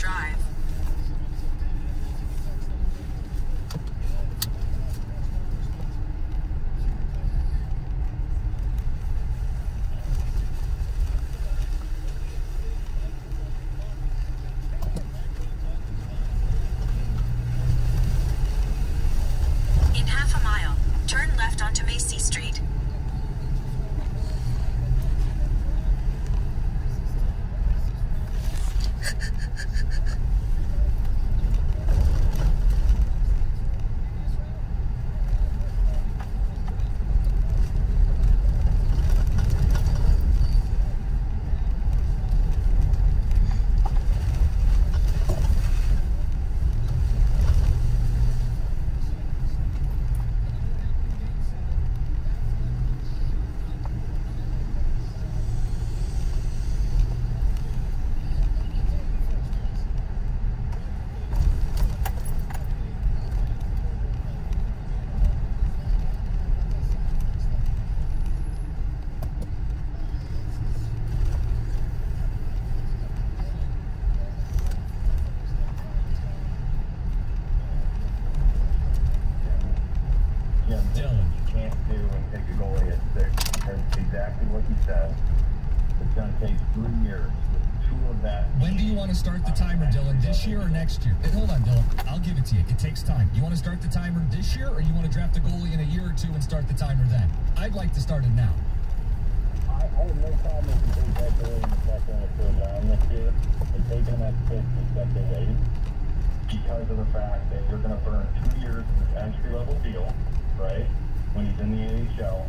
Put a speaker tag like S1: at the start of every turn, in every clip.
S1: drive. In half a mile, turn left onto Macy Street.
S2: Dylan, you can't do and take a goalie at 6. That's exactly what you said. It's going to take 3 years. With 2 of that.
S3: When do you want to start the timer, Dylan? This year or next year? Hey, hold on, Dylan. I'll give it to you. It takes time. You want to start the timer this year, or you want to draft a goalie in a year or 2 and start the timer then? I'd like to start it now.
S2: I have no problem if you take that goalie in the second or third round this year. And taking him at 6 is such a waste because of the fact that you're going to burn 2 years in this entry-level deal, right, when he's in the AHL,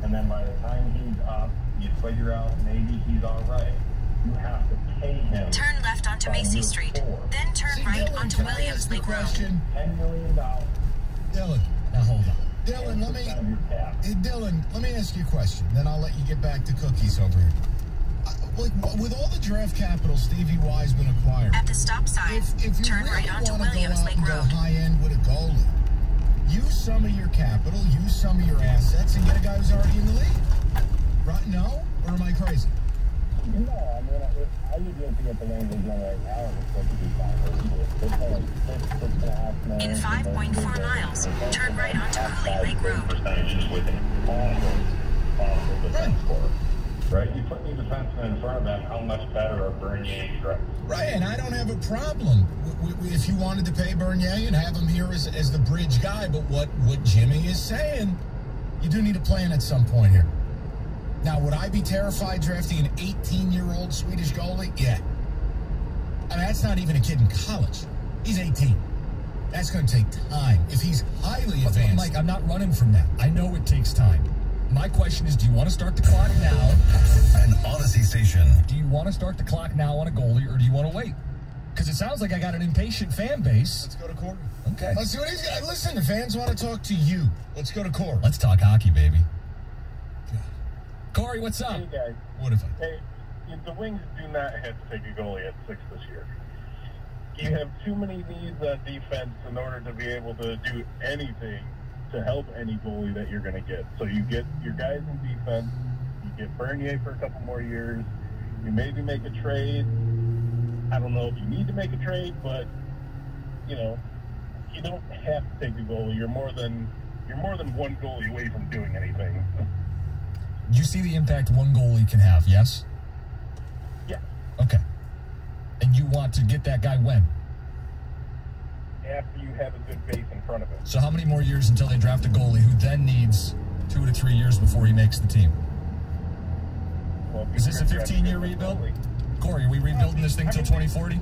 S2: and then by the time he's up, you figure out maybe he's all right. You have to pay him.
S1: Turn left onto Macy Street, then turn right
S4: Dylan,
S1: onto
S4: can I
S1: Williams
S4: ask the
S1: Lake Road.
S4: question?
S2: $10 million.
S4: Dylan,
S3: Now, hold on.
S4: Dylan, let me,
S2: 10% of your cap.
S4: hey, Dylan, let me ask you a question. Then I'll let you get back to cookies over here. With all the draft capital Stevie Y's been acquiring,
S1: At the stop sign,
S4: if you
S1: turn
S4: really
S1: right onto
S4: want to go
S1: Williams
S4: out
S1: Lake
S4: and go
S1: Road.
S4: high end with a goalie, use some of your capital, use some of your assets, and get a guy who's already in the league. Right? No? Or am I crazy?
S2: No, I mean, I usually get the Rangers one right now, and it's supposed to be fine.
S1: In 5.4 miles, turn right onto Cooley Lake Road.
S2: Percentages with an awful defense score. Right? You put the defenseman in front of them, how much better are Bernier and Strike?
S4: Right, and I don't have a problem if you wanted to pay Bernier and have him here as the bridge guy, but what Jimmy is saying, you do need a plan at some point here. Now, would I be terrified drafting an 18-year-old Swedish goalie? Yeah. I mean, that's not even a kid in college. He's 18. That's going to take time. If he's highly advanced.
S3: Mike, I'm not running from that. I know it takes time. My question is, do you want to start the clock now?
S5: An Odyssey station.
S3: Do you want to start the clock now on a goalie, or do you want to wait? Because it sounds like I got an impatient fan base.
S4: Let's go to Corey.
S3: Okay.
S4: Let's see what he's got. Listen, the fans want to talk to you. Let's go to Corey.
S3: Let's talk hockey, baby. Corey, what's up?
S2: Hey, guys.
S4: What if I...
S2: Hey, the Wings do not have to take a goalie at 6 this year. You have too many needs on defense in order to be able to do anything to help any goalie that you're going to get. So you get your guys in defense, you get Bernier for a couple more years, you maybe make a trade. I don't know if you need to make a trade, but, you know, you don't have to take a goalie. You're more than one goalie away from doing anything.
S3: You see the impact one goalie can have, yes?
S2: Yeah.
S3: Okay. And you want to get that guy when?
S2: After you have a good base in front of him.
S3: So how many more years until they draft a goalie who then needs 2 to 3 years before he makes the team?
S2: Well,
S3: Is this a 15-year rebuild? Corey, are we rebuilding this thing till 2040?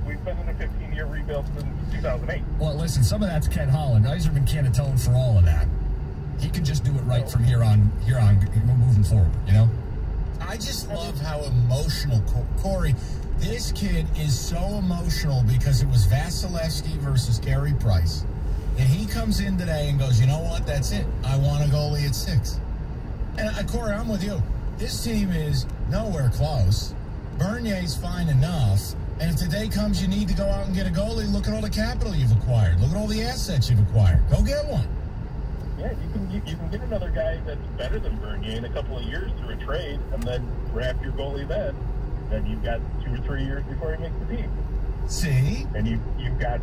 S2: We've been in a 15-year rebuild since 2008.
S3: Well, listen, some of that's Ken Holland. Yzerman can't atone for all of that. He can just do it right from here on moving forward, you know?
S4: I just love how emotional, Corey, this kid is so emotional because it was Vasilevsky versus Carey Price. And he comes in today and goes, you know what, that's it. I want a goalie at 6. And Corey, I'm with you. This team is nowhere close. Bernier's fine enough. And if the day comes you need to go out and get a goalie, look at all the capital you've acquired. Look at all the assets you've acquired. Go get one.
S2: Yeah, you can get another guy that's better than Bernier in a couple of years through a trade, and then draft your goalie then. Then you've got 2 or 3 years before he makes the team.
S4: See?
S2: And you've got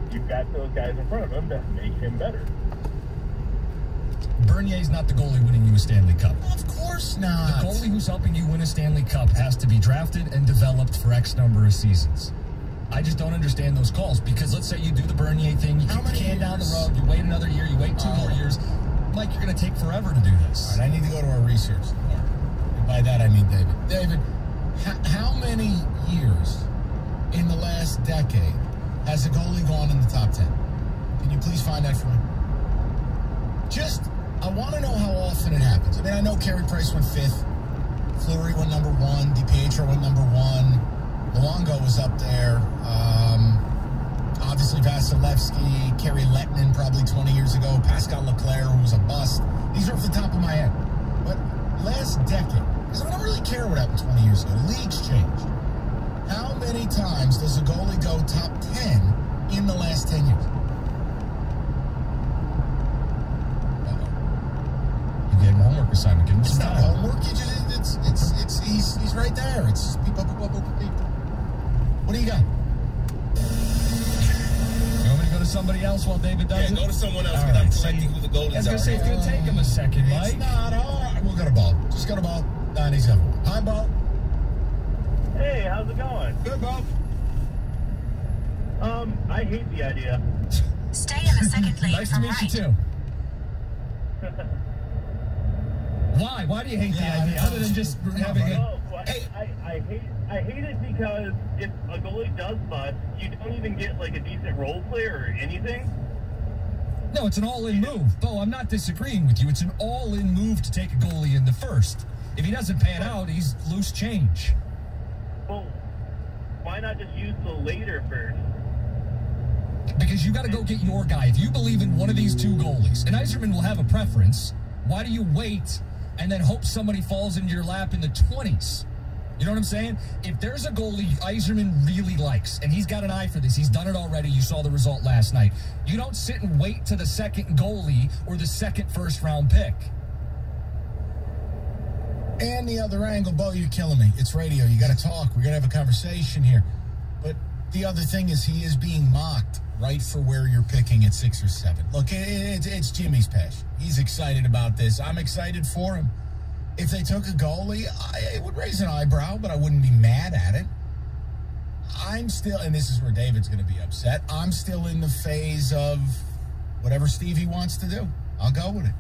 S2: those guys in front of him that make him better.
S3: Bernier's not the goalie winning you a Stanley Cup.
S4: Of course not.
S3: The goalie who's helping you win a Stanley Cup has to be drafted and developed for X number of seasons. I just don't understand those calls, because let's say you do the Bernier thing, you kick the can down the road, you wait another year, you wait 2 more years. Mike, you're going to take forever to do this.
S4: All right, I need to go to our research department. And by that, I mean David. David, how many years in the last decade has a goalie gone in the top 10? Can you please find that for me? I want to know how often it happens. I mean, I know Carey Price went 5th. Fleury went number 1. DiPietro went number 1. Luongo was up there. Obviously, Vasilevsky, Kerry Lettinen probably 20 years ago. Pascal Leclerc, who was a bust. These are off the top of my head. But last decade, because I don't really care what happened 20 years ago. The league's changed. How many times does a goalie go top 10 in the last 10 years?
S3: You gave him a homework assignment. Give him
S4: It's
S3: some
S4: not
S3: time.
S4: homework. He's right there. It's beep, beep, beep, beep, beep. What do you got?
S3: You want me to go to somebody else while David does it?
S6: Go to someone else
S3: All
S6: without
S3: right,
S6: collecting who the goalies are.
S3: I was going to say, it's going to take him a second, Mike.
S4: It's not hard. We'll go to Bo. Just go to Bo. 97. Hi, Bo.
S2: Hey, how's it going?
S4: Good, Bo.
S2: I hate the idea.
S1: Stay in the second lane
S3: Nice to
S1: from
S3: meet you,
S1: right.
S3: too. Why? Why do you hate the idea, other than just having it?
S2: I hate it because if a goalie does bust, you don't even get like a decent role player or anything.
S3: No, it's an all-in move. Bo, I'm not disagreeing with you. It's an all-in move to take a goalie in the first. If he doesn't pan out, he's loose change.
S2: Well, why not just use the later first?
S3: Because you got to go get your guy. If you believe in one of these two goalies, and Yzerman will have a preference, why do you wait and then hope somebody falls into your lap in the 20s? You know what I'm saying? If there's a goalie Yzerman really likes, and he's got an eye for this, he's done it already, you saw the result last night, you don't sit and wait to the second goalie or the second first-round pick.
S4: And the other angle, Bo, you're killing me. It's radio. You got to talk. We're going to have a conversation here. But the other thing is he is being mocked right for where you're picking at 6 or 7. Look, it's Jimmy's passion. He's excited about this. I'm excited for him. If they took a goalie, it would raise an eyebrow, but I wouldn't be mad at it. I'm still, and this is where David's going to be upset, I'm still in the phase of whatever Stevie wants to do. I'll go with it.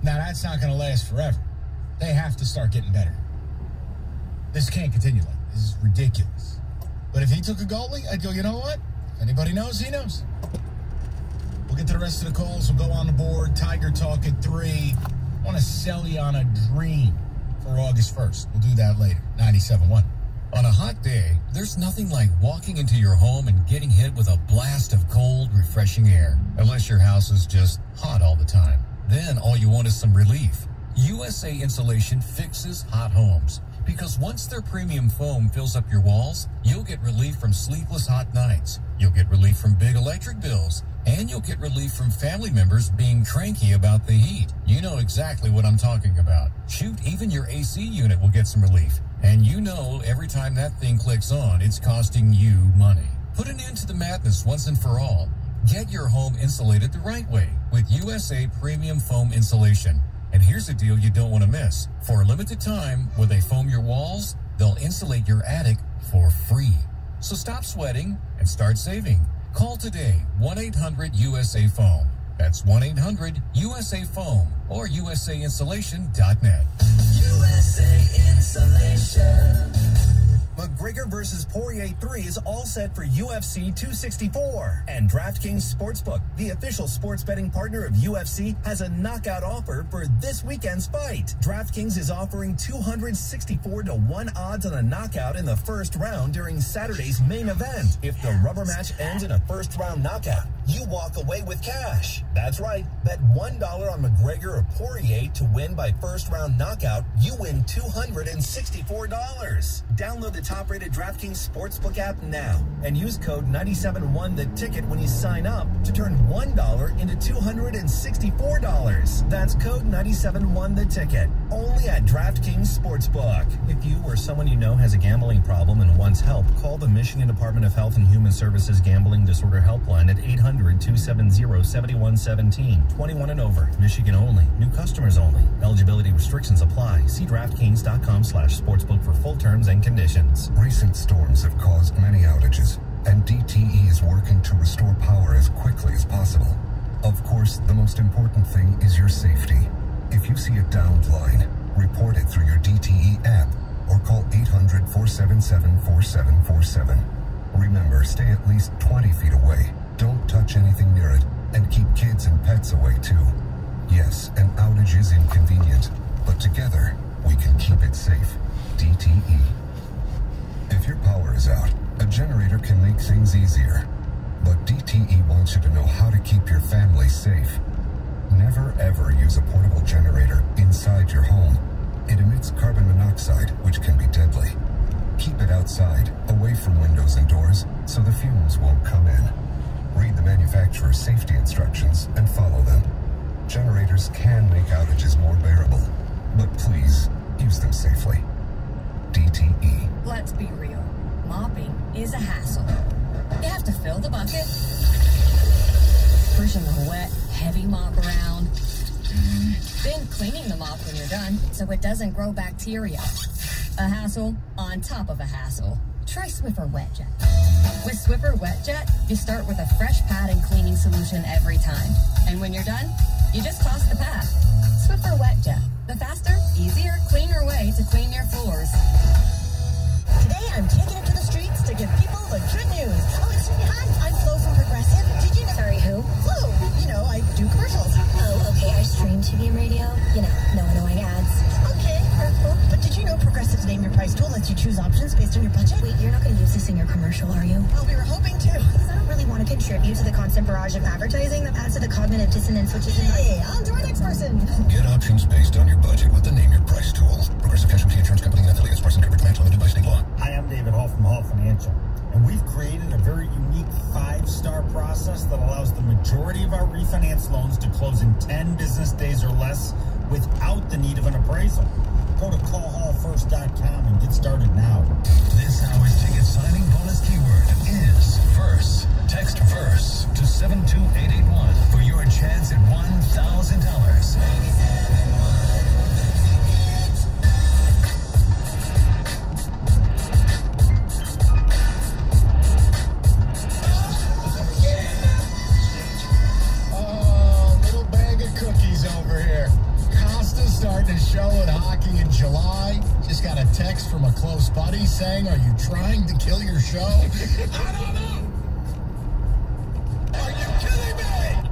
S4: Now, that's not going to last forever. They have to start getting better. This can't continue like this. This is ridiculous. But if he took a goalie, I'd go, you know what? If anybody knows, he knows. We'll get to the rest of the calls. We'll go on the board. Tiger Talk at 3. I want to sell you on a dream for August 1st. We'll do that later. 97.1.
S5: On a hot day, there's nothing like walking into your home and getting hit with a blast of cold, refreshing air. Unless your house is just hot all the time. Then all you want is some relief. USA Insulation fixes hot homes. Because once their premium foam fills up your walls, you'll get relief from sleepless hot nights. You'll get relief from big electric bills. And you'll get relief from family members being cranky about the heat. You know exactly what I'm talking about. Shoot, even your AC unit will get some relief. And you know every time that thing clicks on, it's costing you money. Put an end to the madness once and for all. Get your home insulated the right way with USA Premium Foam Insulation. And here's a deal you don't want to miss. For a limited time, when they foam your walls, they'll insulate your attic for free. So stop sweating and start saving. Call today, 1-800-USA-FOAM. That's 1-800-USA-FOAM or USAinsulation.net.
S7: USA Insulation. McGregor vs. Poirier 3 is all set for UFC 264. And DraftKings Sportsbook, the official sports betting partner of UFC, has a knockout offer for this weekend's fight. DraftKings is offering 264-1 odds on a knockout in the first round during Saturday's main event. If the rubber match ends in a first-round knockout, you walk away with cash. That's right. Bet $1 on McGregor or Poirier to win by first-round knockout. You win $264. Download the top-rated DraftKings Sportsbook app now and use code 971THETICKET when you sign up to turn $1 into $264. That's code 971THETICKET. Only at DraftKings Sportsbook. If you or someone you know has a gambling problem and wants help, call the Michigan Department of Health and Human Services Gambling Disorder Helpline at 800-270-7117. 21 and over. Michigan only. New customers only. Eligibility restrictions apply. See DraftKings.com/sportsbook for full terms and conditions.
S6: Recent storms have caused many outages, and DTE is working to restore power as quickly as possible. Of course, the most important thing is your safety. If you see a downed line, report it through your DTE app or call 800-477-4747. Remember, stay at least 20 feet away. Don't touch anything near it, and keep kids and pets away too. Yes, an outage is inconvenient, but together we can keep it safe. DTE. If your power is out, a generator can make things easier. But DTE wants you to know how to keep your family safe. Never ever use a portable generator inside your home. It emits carbon monoxide, which can be deadly. Keep it outside, away from windows and doors, so the fumes won't come in. Read the manufacturer's safety instructions and follow them. Generators can make outages more bearable, but please, use them safely. DTE.
S8: Let's be real. Mopping is a hassle. You have to fill the bucket, pushing the wet, heavy mop around, then cleaning the mop when you're done so it doesn't grow bacteria. A hassle on top of a hassle. Try Swiffer WetJet. With Swiffer WetJet, you start with a fresh pad and cleaning solution every time. And when you're done, you just toss the pad. Swiffer WetJet. The faster, easier, cleaner way to clean your floors.
S9: Today, I'm taking it to the streets to give people the good news. Oh, excuse me, hi, I'm Flo from Progressive. Did you know? Sorry, who? Flo. You know, I do commercials. Oh, okay, I stream TV and radio. You know, no annoying ads. Okay, cool. But did you know Progressive's Name Your Price tool lets you choose options based on your budget?
S10: Wait, you're not going to use this in your commercial, are you?
S9: Well, we were hoping to.
S10: Because I don't really want to contribute to the constant barrage of advertising that adds to the cognitive dissonance, which is in my...
S9: Hey, on to our next person.
S6: Get options based on your budget with the Name Your Price tool. Progressive Casualty Insurance Company and affiliates. Price and coverage match limited by state law.
S11: Hi, I'm David Hall from Hall Financial, and we've created a very unique 5-star process that allows the majority of our refinance loans to close in 10 business days or less without the need of an appraisal. Go to callhallfirst.com and get started now.
S6: This hour's ticket signing bonus keyword is verse. Text verse to 72881 for your chance at $1,000.
S4: Starting a show at hockey in July. Just got a text from a close buddy saying, "Are you trying to kill your show?" I don't know. Are you kidding me?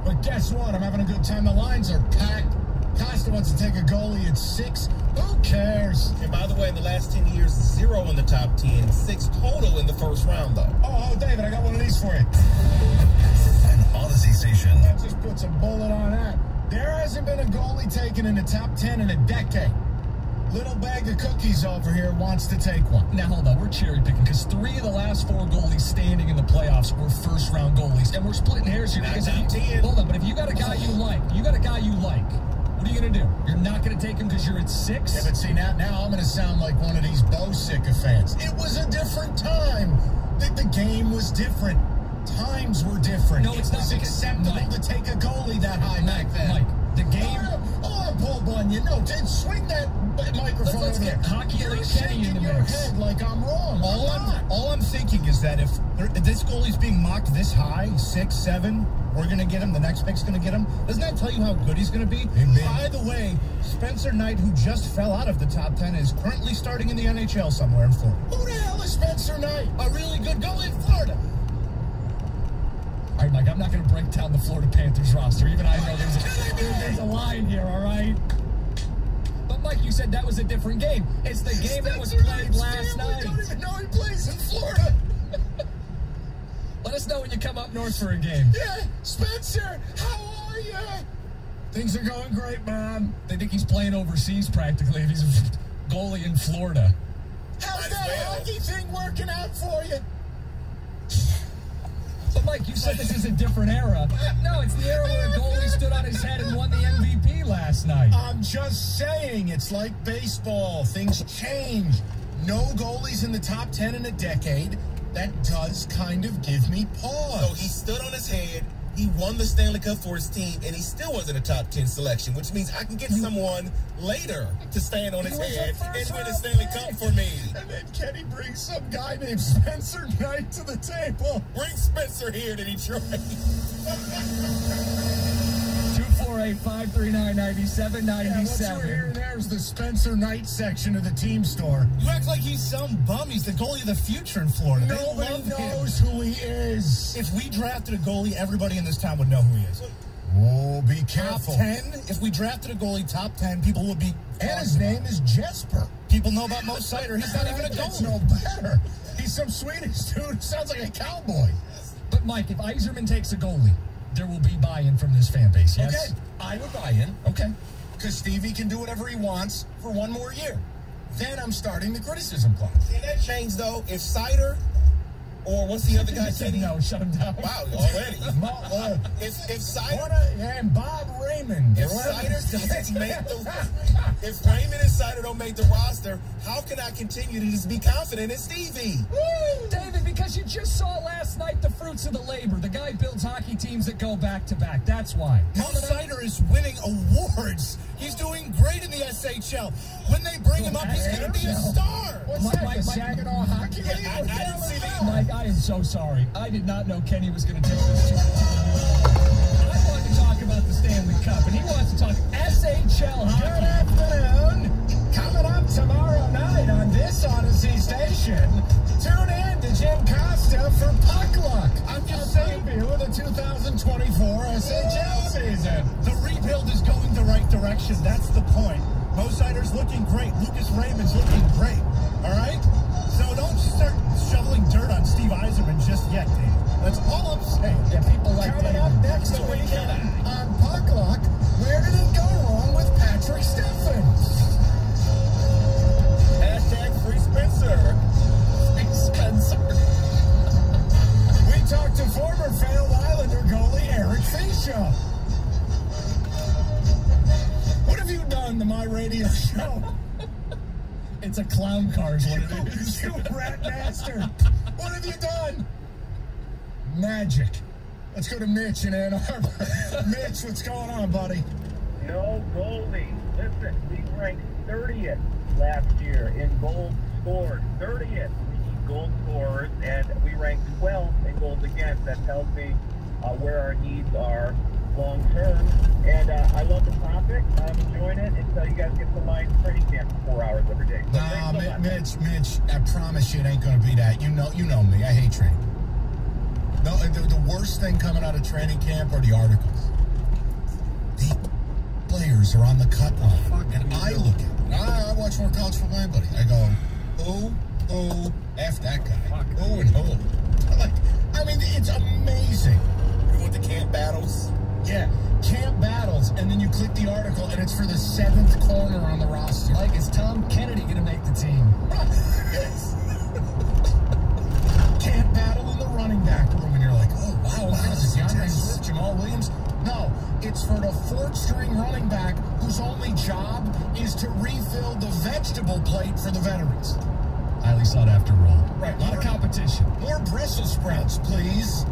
S4: But guess what? I'm having a good time. The lines are packed. Costa wants to take a goalie at 6. Who cares?
S12: And by the way, in the last 10 years, 0 in the top 10, 6 total in the first round, though.
S4: Oh, David, I got one of these for you.
S6: An Odyssey station.
S4: That just puts a bullet on that. There hasn't been a goalie taken in the top 10 in a decade. Little bag of cookies over here wants to take one.
S3: Now, hold on. We're cherry picking because 3 of the last 4 goalies standing in the playoffs were first-round goalies. And we're splitting hairs here. Because hold on, but if you got a guy you like, what are you going to do? You're not going to take him because you're at 6?
S4: Yeah, but see, now I'm going to sound like one of these Bo sycophants. It was a different time. The game was different. Times were different.
S3: No, it's not.
S4: It was acceptable to take a goalie that high back then.
S3: Mike, the game...
S4: Oh, Paul Bunyan, no, swing that microphone
S3: Let's
S4: over there.
S3: Hockey
S4: You're
S3: like Kenny in
S4: shaking
S3: the
S4: your
S3: mix.
S4: head like I'm wrong.
S11: All I'm thinking is that if this goalie's being mocked this high, 6, 7, we're going to get him, the next pick's going to get him. Doesn't that tell you how good he's going to be? By the way, Spencer Knight, who just fell out of the top 10, is currently starting in the NHL somewhere in Florida.
S4: Who the hell is Spencer Knight?
S11: A really good goalie in Florida.
S3: All right, Mike, I'm not going to break down the Florida Panthers roster. Even I know there's a line here, all right? But, Mike, you said that was a different game. It's the game that was played last night.
S4: I don't even know he plays in Florida.
S3: Let us us know when you come up north for a game.
S4: Yeah, Spencer, how are you? Things are going great, Mom.
S3: They think he's playing overseas practically if he's a goalie in Florida.
S4: How's that hockey thing working out for you?
S3: But, Mike, you said this is a different era. No, it's the era where a goalie stood on his head and won the MVP last night.
S4: I'm just saying, it's like baseball. Things change. No goalies in the top 10 in a decade. That does kind of give me pause.
S12: So he stood on his head, he won the Stanley Cup for his team, and he still wasn't a top 10 selection, which means I can get someone later to stand on his head and win a Stanley Cup for me.
S4: And then Kenny brings some guy named Spencer Knight to the table.
S12: Bring Spencer here to Detroit.
S3: 248-539-9797.
S4: Yeah, what you're hearing there is the Spencer Knight section of the team store.
S13: You act like he's some bum. He's the goalie of the future in Florida.
S4: Nobody knows who he is.
S13: If we drafted a goalie, everybody in this town would know who he is.
S4: Oh, be careful.
S13: Top 10? If we drafted a goalie top 10, people would be...
S4: And his name is Jesper.
S13: People know about Mo Seider. He's not even a goalie.
S4: No better. He's some Swedish dude. Sounds like a cowboy.
S3: But, Mike, if Yzerman takes a goalie, there will be buy-in from this fan base, yes?
S4: Okay, I would buy in.
S3: Okay.
S4: Because Stevie can do whatever he wants for one more year. Then I'm starting the criticism clock.
S12: Can that change, though, if Seider, or what's the other guy saying?
S3: No, shut him down.
S12: Wow, already. if Seider...
S4: And Bob Raymond.
S12: If Seider doesn't make if Raymond and Seider don't make the roster, how can I continue to just be confident in Stevie?
S3: Woo! David, because you just saw last night the fruits of the labor. The guy builds hockey teams that go back-to-back. That's why.
S13: Mo Seider is winning awards. He's doing great in the SHL. When they bring him up, he's going to be a star.
S4: What's that, the Saginaw Hockey League?
S12: I didn't see that.
S3: Mike, I am so sorry. I did not know Kenny was going to take this too. I wanted to talk about the Stanley Cup, and he wants to talk SHL hockey.
S4: Good afternoon. Coming up tomorrow night on this Odyssey station, tune in to Jim Costa for Puck Luck. I'm just debut of the 2024 SHL season.
S13: The rebuild is going the right direction. That's the point. Mo Seider's looking great. Lucas Raymond's looking great. All right? So don't start shoveling dirt on Steve Yzerman just yet, Dave. That's all I'm saying.
S3: Yeah, people like
S4: Coming up next weekend on Puck Luck, where did it go wrong with Patrick Stephens?
S12: #Free Spencer.
S3: Free Spencer.
S4: We talked to former failed Islander goalie Eric Fischer. What have you done to my radio show?
S3: It's a clown car is what it is.
S4: You rat bastard. What have you done? Magic. Let's go to Mitch in Ann Arbor. Mitch, what's going on, buddy?
S2: No goalie. Listen, we ranked 30th last year in goals scored. 30th. We need goal scorers, and we ranked 12th in goals against. That tells me where our needs are long term. And I love the topic. I'm enjoying it until you guys get to my training camp for 4 hours every day. So
S4: nah, Mitch, I promise you it ain't going to be that. You know me. I hate training. No, the worst thing coming out of training camp are the articles. The players are on the cut line. And I look at it. I watch more college football than anybody. I go, oh, F that guy. Oh, and oh. Like, I mean, it's amazing.
S12: You want the camp battles?
S4: Yeah, camp battles, and then you click the article, and it's for the 7th corner on the roster.
S3: Like, is Tom Kennedy going to make the team?
S4: Camp battle in the running back room, and you're like, oh, wow, this is DeAndre Swift, Jamal Williams. No, it's for the 4th-string running back whose only job is to refill the vegetable plate for the veterans.
S3: Highly sought-after role.
S4: Right.
S3: A lot of competition.
S4: More Brussels sprouts, please.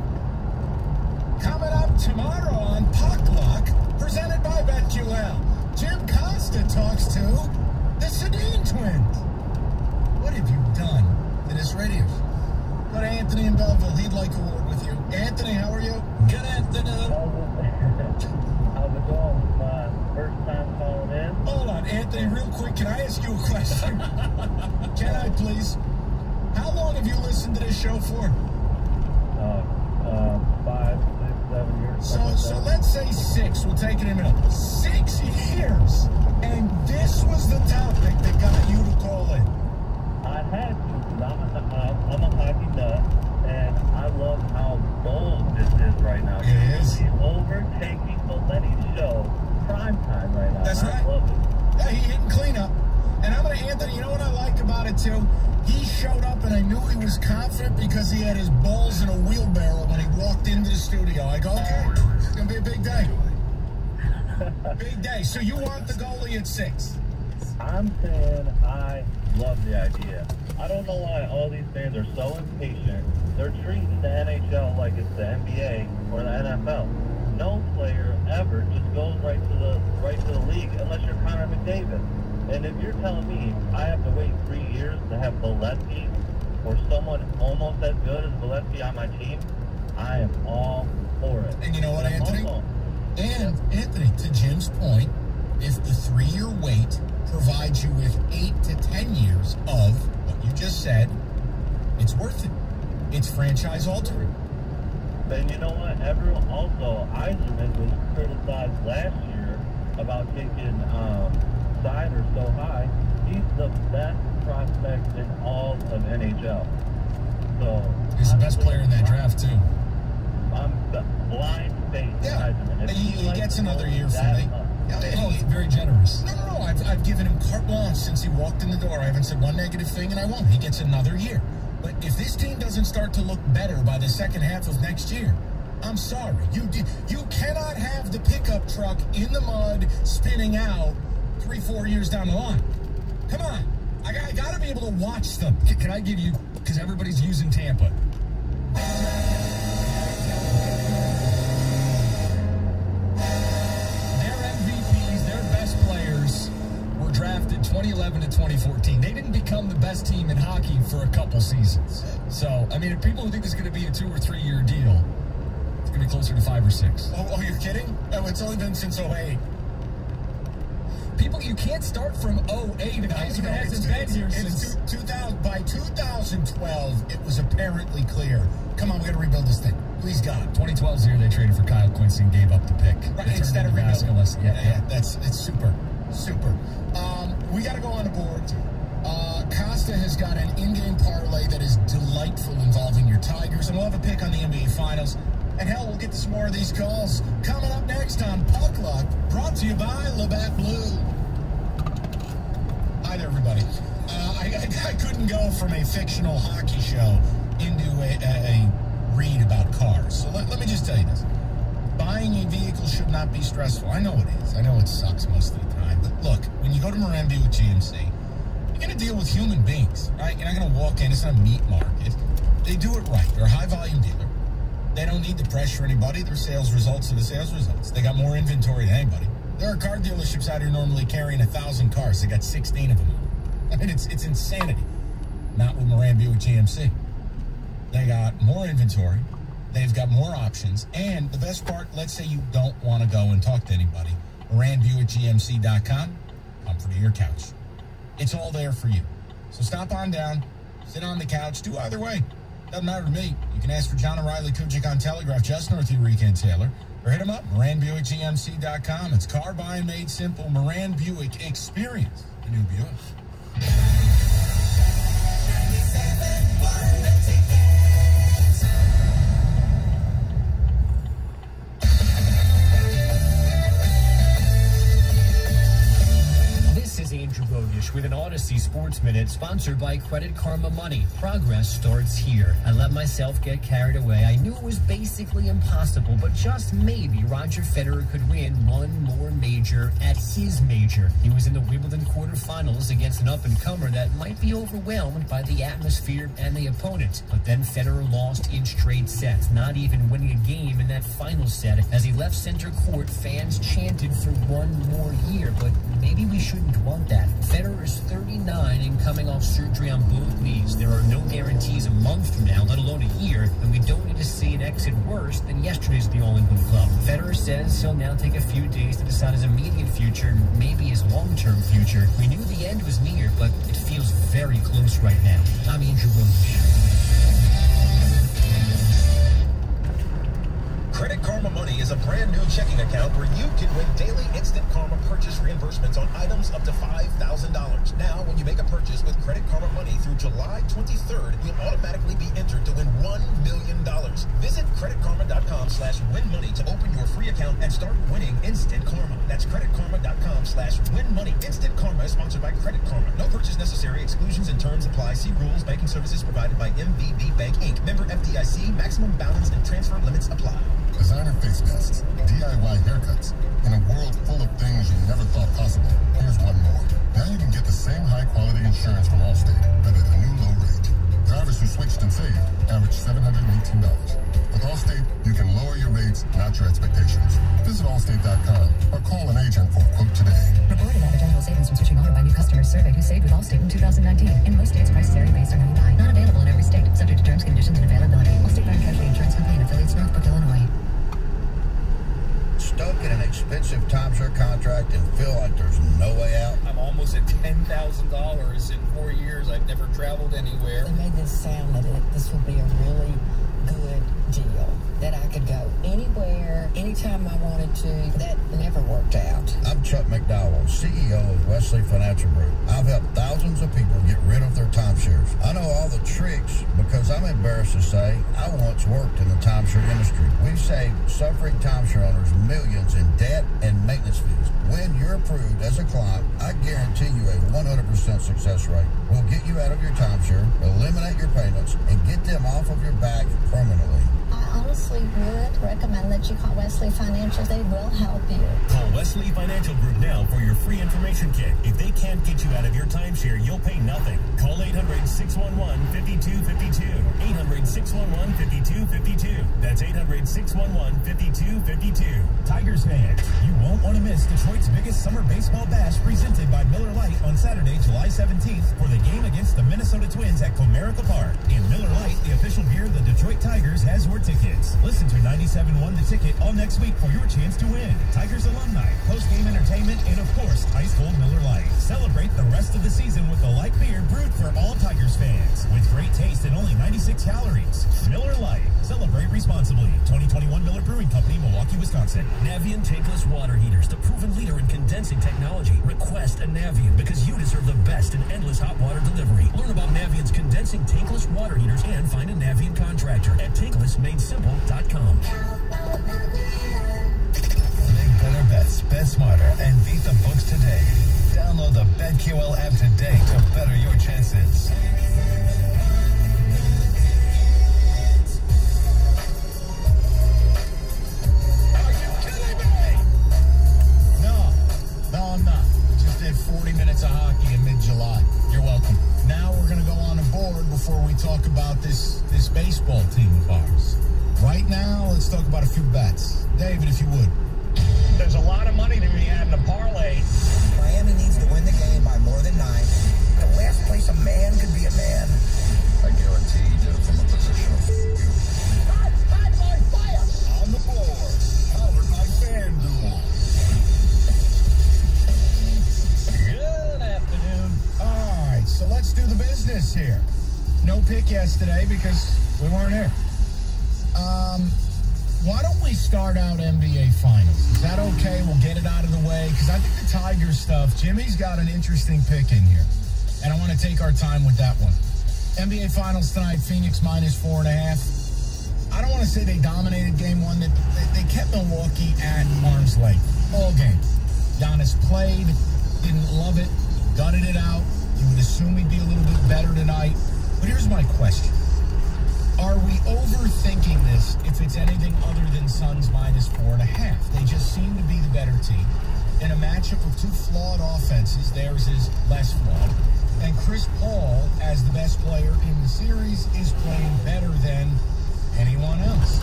S4: Coming up tomorrow on Puck Luck, presented by BetQL, Jim Costa talks to the Sedin twins. What have you done to this radio show? Go to Anthony in Belleville. He'd like a word with you. Anthony, how are you?
S3: Good afternoon.
S2: How's it going? First time calling in.
S4: Hold on, Anthony, real quick. Can I ask you a question? Can I, please? How long have you listened to this show for?
S2: 5, 6, 7 years.
S4: So let's say 6. We'll take it in a minute. 6 years. And this was the topic that got you to call in.
S2: I had to, because I'm a hockey nut, and I love how bold this is right now.
S4: It is.
S2: He's overtaking the Lenny Show prime time right now.
S4: That's right.
S2: I love it.
S4: Yeah, he hitting cleanup. And I'm going to, Anthony, you know what I like about it, too? He showed up, and I knew he was confident because he had his balls in a wheelbarrow when he walked into the studio. I go, okay, it's going to be a big day. Big day. So you want the goalie at 6?
S2: I'm saying I love the idea. I don't know why all these fans are so impatient. They're treating the NHL like it's the NBA or the NFL. No player ever just goes right to the league unless you're Connor McDavid. And if you're telling me I have to wait 3 years to have Valesky or someone almost as good as Valesky on my team, I am all for it.
S4: And you know what, Anthony?
S2: Also,
S4: and, Anthony, to Jim's point, if the 3-year wait provides you with 8 to 10 years of what you just said, it's worth it. It's franchise altering.
S2: And you know what? Everyone also, Yzerman was criticized last year about taking Sider so high. He's the best prospect in all of NHL. So
S3: he's the best player in that draft too.
S2: I'm the blind faith Yzerman.
S4: He gets another year from me.
S3: He's very generous.
S4: No. I've given him carte blanche since he walked in the door. I haven't said one negative thing, and I won't. He gets another year. But if this team doesn't start to look better by the second half of next year, I'm sorry. You cannot have the pickup truck in the mud spinning out 3-4 years down the line. Come on. I got to be able to watch them.
S3: Can I give you, because everybody's using Tampa. Drafted 2011 to 2014. They didn't become the best team in hockey for a couple seasons. So, I mean, people who think it's going to be a 2 or 3 year deal, it's going to be closer to 5 or 6.
S4: Oh, you're kidding? Oh, it's only been since 08.
S3: People, you can't start from 08. If Yzerman hasn't been here since
S4: 2000. By 2012, it was apparently clear. Come on, we got to rebuild this thing. Please, God.
S3: 2012's the year they traded for Kyle Quincy and gave up the pick.
S4: Right, instead of rebuilding.
S3: Yeah,
S4: it's super. We got to go on the board. Costa has got an in-game parlay that is delightful involving your Tigers, and we'll have a pick on the NBA Finals. And hell, we'll get to some more of these calls coming up next on Puck Luck, brought to you by Labatt Blue. Hi there, everybody. I couldn't go from a fictional hockey show into a read about cars. So let me just tell you this. Buying a vehicle should not be stressful. I know it is. I know it sucks most of the time. But look, when you go to Moran Buick GMC, you're going to deal with human beings, right? You're not going to walk in. It's not a meat market. They do it right. They're a high-volume dealer. They don't need to pressure anybody. Their sales results are the sales results. They got more inventory than anybody. There are car dealerships out here normally carrying 1,000 cars. They got 16 of them. I mean, it's insanity. Not with Moran Buick GMC. They got more inventory. They've got more options. And the best part, let's say you don't want to go and talk to anybody. MoranBuickGMC.com. Comfort of your couch. It's all there for you. So stop on down, sit on the couch, do either way. Doesn't matter to me. You can ask for John O'Reilly Kujic on Telegraph, just north of Eureka and Taylor. Or hit them up, MoranBuickGMC.com. It's car buying made simple. Moran Buick. Experience the new Buick.
S14: Andrew Bogish with an Odyssey Sports Minute sponsored by Credit Karma Money. Progress starts here. I let myself get carried away. I knew it was basically impossible, but just maybe Roger Federer could win one more major at his major. He was in the Wimbledon quarterfinals against an up-and-comer that might be overwhelmed by the atmosphere and the opponent. But then Federer lost in straight sets, not even winning a game in that final set. As he left center court, fans chanted for one more year, but maybe we shouldn't want that. Federer is 39 and coming off surgery on both knees. There are no guarantees a month from now, let alone a year, and we don't need to see an exit worse than yesterday's at the All-England Club. Federer says he'll now take a few days to decide his immediate future and maybe his long-term future. We knew the end was near, but it feels very close right now. I'm Andrew Bogish.
S7: Credit Karma Money is a brand new checking account where you can win daily instant Karma purchase reimbursements on items up to $5,000. Now, when you make a purchase with Credit Karma Money through July 23rd, you'll automatically be entered to win $1 million. Visit creditkarma.com/winmoney to open your free account and start winning instant Karma. That's creditkarma.com/winmoney. Instant Karma is sponsored by Credit Karma. No purchase necessary. Exclusions and terms apply. See rules. Banking services provided by MVB Bank, Inc. Member FDIC. Maximum balance and transfer limits apply.
S6: Designer face masks, DIY haircuts, in a world full of things you never thought possible. Here's one more. Now you can get the same high-quality insurance from Allstate, but at a new low rate. Drivers who switched and saved average $718. With Allstate, you can lower your rates, not your expectations. Visit Allstate.com or call an agent for a quote today.
S15: Reported average annual savings from switching auto by new customers surveyed who saved with Allstate in 2019. In most states, prices vary based on who you buy. Not available in every state. Subject to terms, conditions, and availability. Allstate Fire and Casualty Insurance Company and affiliates, Northbrook, Illinois.
S16: Stuck in an expensive timeshare contract and feel like there's no way out?
S17: I'm almost at $10,000 in 4 years. I've never traveled anywhere.
S18: They made this sound that this would be a really good deal, that I could go anywhere, anytime I wanted to. That never worked out.
S16: I'm Chuck McDowell, CEO of Wesley Financial Group. I've helped thousands of people get rid of their timeshares. I know all the tricks because I'm embarrassed to say I once worked in the timeshare industry. We've saved suffering timeshare owners millions in debt and maintenance fees. When you're approved as a client, I guarantee you a 100% success rate. We'll get you out of your timeshare, eliminate your payments, and get them off of your back permanently.
S9: I honestly would recommend that you call Wesley Financial. They will help you.
S7: Call Wesley Financial Group now for your free information kit. If they can't get you out of your timeshare, you'll pay nothing. Call 800-611-5252. 800-611-5252. That's 800-611-5252. Tigers fans, you won't want to miss Detroit's biggest summer baseball bash presented by Miller Lite on Saturday, July 17th for the game against the Minnesota Twins at Comerica Park. In Miller Lite, the official beer of the Detroit Tigers, has your tickets. Listen to 97.1 The Ticket all next week for your chance to win. Tigers alumni, post-game entertainment, and of course, ice cold Miller Lite. Celebrate the rest of the season with the light beer brewed for all Tigers fans. With great taste and only 96 calories. Miller Lite. Celebrate responsibly. 2021 Miller Brewing Company, Milwaukee, Wisconsin. Navien tankless water heaters, the proven leader in condensing technology. Request a Navien because you deserve the best in endless hot water delivery. Learn about Navien's condensing tankless water heaters and find a Navien contractor at tanklessmadesimple.com. Make better bets, bet smarter, and beat the books today. Download the BetQL app today to better your chances.
S4: No, I'm not. We just did 40 minutes of hockey in mid-July. You're welcome. Now we're going to go on a board before we talk about this baseball team of ours. Right now, let's talk about a few bets. David, if you would.
S19: There's a lot of money to be had in a parlay.
S20: Miami needs to win the game by more than 9. The last place a man could be a man.
S6: I guarantee he did it from a position of
S19: Fire!
S7: On the board, powered by FanDuel.
S19: Good afternoon.
S4: All right, so let's do the business here. No pick yesterday because we weren't here. Why don't we start out NBA Finals? Is that okay? We'll get it out of the way because I think the Tigers stuff, Jimmy's got an interesting pick in here, and I want to take our time with that one. NBA Finals tonight, Phoenix minus 4.5. I don't want to say they dominated game one. They kept Milwaukee at arm's length all game. Giannis played, didn't love it, gutted it out. You would assume he'd be a little bit better tonight. But here's my question. Are we overthinking this if it's anything other than Suns minus 4.5? They just seem to be the better team. In a matchup with two flawed offenses, theirs is less flawed. And Chris Paul, as the best player in the series, is playing better than anyone else.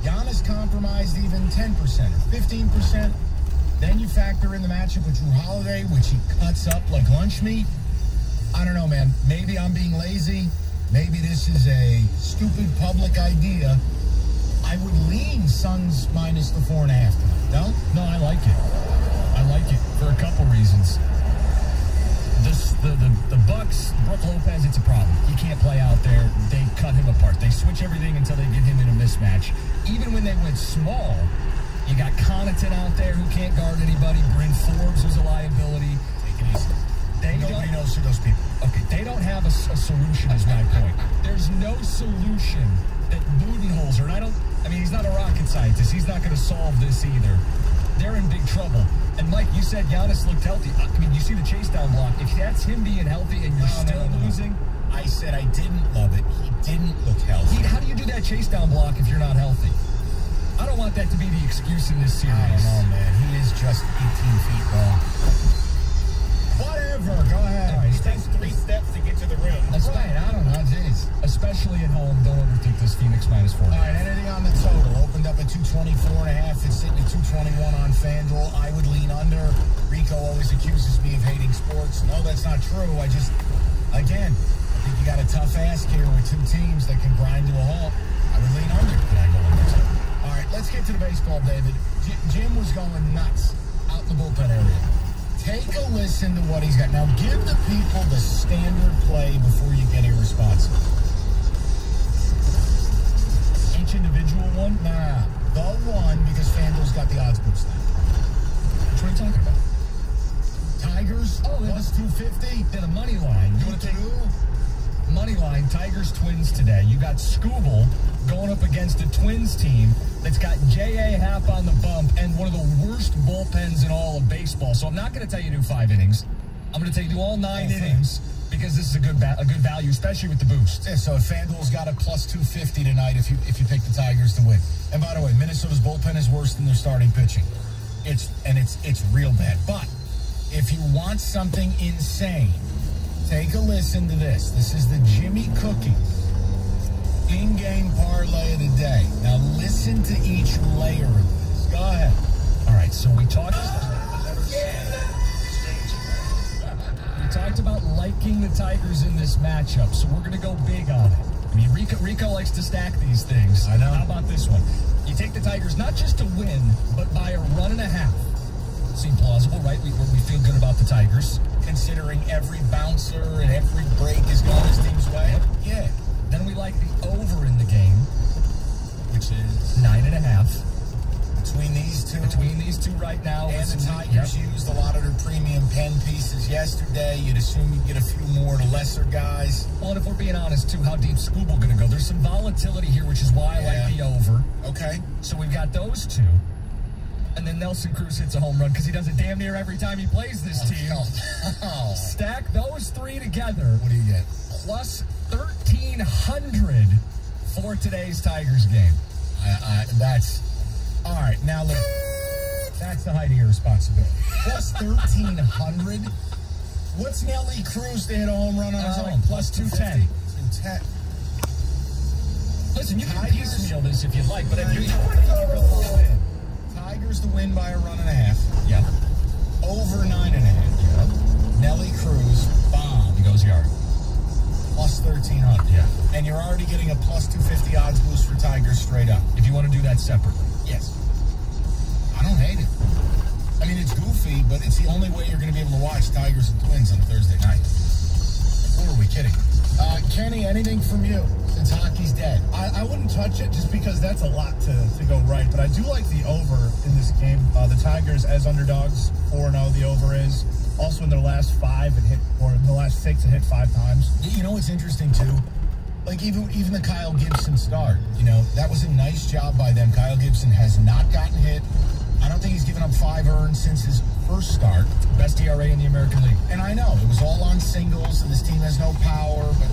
S4: Giannis compromised even 10% or 15%. Then you factor in the matchup with Drew Holiday, which he cuts up like lunch meat. I don't know, man. Maybe I'm being lazy. Maybe this is a stupid public idea. I would lean Suns minus the 4.5 tonight. No, I like it. I like it for a couple reasons. The
S3: the Bucks, Brook Lopez, it's a problem. He can't play out there. They cut him apart. They switch everything until they get him in a mismatch. Even when they went small, you got Connaughton out there who can't guard anybody. Bryn Forbes, who's a liability.
S4: Take it easy. Nobody knows who those people.
S3: Okay, they don't have a solution, is my point. There's no solution that Budenholzer, and he's not a rocket scientist. He's not going to solve this either. They're in big trouble. And Mike, you said Giannis looked healthy. I mean, you see the chase down block. If that's him being healthy and you're still losing.
S4: I said I didn't love it. He didn't look healthy.
S3: How do you do that chase down block if you're not healthy? I don't want that to be the excuse in this series.
S4: I don't know, man. He is just 18 feet long. Whatever. Go ahead.
S12: All right, he takes 3 steps to get to the rim.
S3: That's right. I don't know. Jeez. Especially at home. Don't overthink this Phoenix -4.
S4: All right, anything on the total? Opened up at 224.5. It's sitting at 221 on FanDuel. I would lean under. Rico always accuses me of hating sports. No, that's not true. Again, I think you got a tough ask here with 2 teams that can grind to a halt. I would lean under. Can I go under too? All right, let's get to the baseball, David. Jim was going nuts out in the bullpen area. Take a listen to what he's got. Now, give the people the standard play before you get irresponsible.
S3: Each individual one?
S4: Nah, the one, because FanDuel's got the odds boost now.
S3: What are you talking about?
S4: Tigers, plus 250.
S3: Yeah, the money line. You want to take money line, Tigers Twins today. You got Scooble going up against a Twins team that's got J.A. Happ on the bump and one of the worst bullpens in all of baseball. So I'm not going to tell you to do 5 innings. I'm going to tell you to do all 9 innings because this is a good value, especially with the boost.
S4: Yeah, so FanDuel's got a plus 250 tonight if you pick the Tigers to win. And by the way, Minnesota's bullpen is worse than their starting pitching. It's real bad. But if you want something insane, take a listen to this. This is the Jimmy Cookies in-game parlay of the day. Now listen to each layer of this. Go ahead.
S3: All right, so we talked about liking the Tigers in this matchup, so we're going to go big on it. I mean, Rico likes to stack these things.
S4: I know.
S3: How about this one? You take the Tigers not just to win, but by a 1.5. Seem plausible, right? We feel good about the Tigers.
S4: Considering every bouncer and every break is going his team's way.
S3: Yeah. Then we like the over in the game,
S4: which is
S3: 9.5.
S4: Between these two
S3: right now.
S4: And the Tigers used a lot of their premium pen pieces yesterday. You'd assume you'd get a few more to lesser guys.
S3: Well, and if we're being honest, too, how deep's Scooble going to go? There's some volatility here, which is why I like the over.
S4: Okay.
S3: So we've got those 2. And then Nelson Cruz hits a home run because he does it damn near every time he plays this team.
S4: Oh.
S3: Stack those 3 together.
S4: What do you get?
S3: Plus 1,300 for today's Tigers game.
S4: That's... All right, now look. That's the height of your responsibility. Plus 1,300? What's Nelly Cruz to hit a home run on his own?
S3: Plus 210.
S4: 210.
S3: Listen, you can piecemeal this if you'd like, but
S4: Tigers to win by a 1.5.
S3: Yeah.
S4: Over 9.5. Yeah. Nelly Cruz, bomb.
S3: He goes yard.
S4: Plus 1,300.
S3: Yeah.
S4: And you're already getting a plus 250 odds boost for Tigers straight up.
S3: If you want to do that separately.
S4: Yes. I don't hate it. I mean, it's goofy, but it's the only way you're going to be able to watch Tigers and Twins on Thursday night. Who are we kidding? Kenny, anything from you since hockey's dead?
S13: I wouldn't touch it just because that's a lot to go right, but I do like the over in this game. The Tigers as underdogs, 4-0 the over is. Also in their last 5 it hit, or in the last 6 it hit 5 times.
S4: You know what's interesting too? Like even the Kyle Gibson start, that was a nice job by them. Kyle Gibson has not gotten hit. I don't think he's given up 5 earned since his first start.
S3: Best ERA in the American League.
S4: And I know, it was all on singles, and this team has no power, but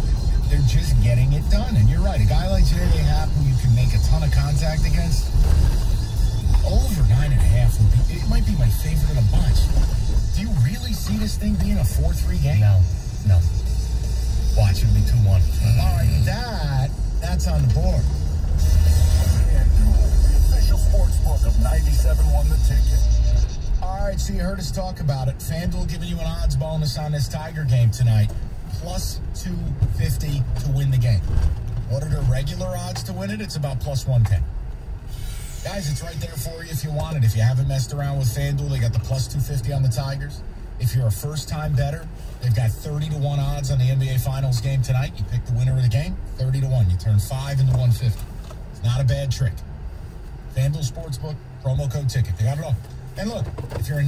S4: they're just getting it done. And you're right, a guy like J.A. Happ, who you can make a ton of contact against, over 9.5 would be, it might be my favorite of a bunch. Do you really see this thing being a 4-3 game?
S3: No.
S4: Watch, it'll be 2-1. All right, that's on the board.
S20: Sportsbook of 97 won the ticket.
S4: All right, so you heard us talk about it. FanDuel giving you an odds bonus on this Tiger game tonight. Plus 250 to win the game. What are the regular odds to win it? It's about plus 110. Guys, it's right there for you if you want it. If you haven't messed around with FanDuel, they got the plus 250 on the Tigers. If you're a first-time bettor, they've got 30-1 odds on the NBA Finals game tonight. You pick the winner of the game, 30-1. You turn 5 into 150. It's not a bad trick. FanDuel Sportsbook, promo code TICKET. They got it all. And look, if you're a